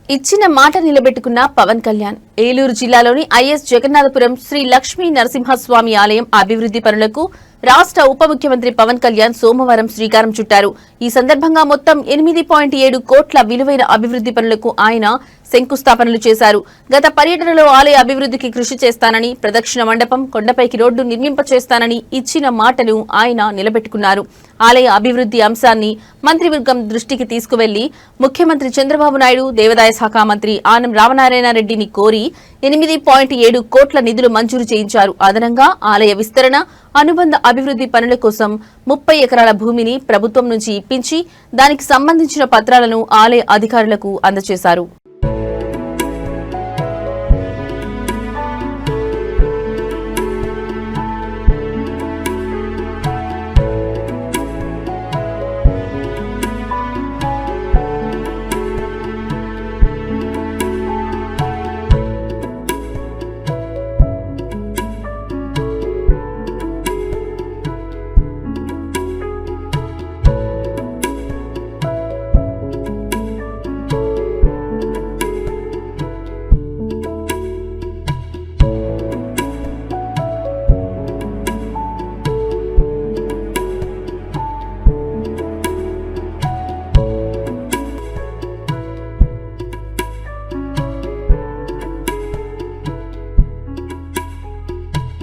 ఇచ్చిన మాట నిలబెట్టుకున్న పవన్ కళ్యాణ్ ఏలూరు జిల్లాలోని ఐఎస్ జగన్నాథపురం శ్రీ లక్ష్మీ నరసింహస్వామి ఆలయం అభివృద్ధి పనులకు రాష్ట్ర ఉప ముఖ్యమంత్రి పవన్ కళ్యాణ్ సోమవారం శ్రీకారం చుట్టారు. ఈ సందర్భంగా మొత్తం 8.7 కోట్ల విలువైన అభివృద్ధి పనులకు ఆయన శంకుస్థాపనలు చేశారు. గత పర్యటనలో ఆలయ అభివృద్ధికి కృషి చేస్తానని, ప్రదక్షిణ మండపం, కొండపైకి రోడ్డు నిర్మింపచేస్తానని ఇచ్చిన మాటను ఆయన నిలబెట్టుకున్నారు. ఆలయ అభివృద్ధి అంశాన్ని మంత్రివర్గం దృష్టికి తీసుకువెళ్లి ముఖ్యమంత్రి చంద్రబాబు నాయుడు, దేవాదాయ శాఖ మంత్రి ఆనం రామనారాయణ రెడ్డిని కోరి 8.7 కోట్ల నిధులు మంజూరు చేయించారు. అదనంగా ఆలయ విస్తరణ, అనుబంధ అభివృద్ధి పనుల కోసం 30 ఎకరాల భూమిని ప్రభుత్వం నుంచి ఇప్పించి దానికి సంబంధించిన పత్రాలను ఆలయ అధికారులకు అందజేశారు.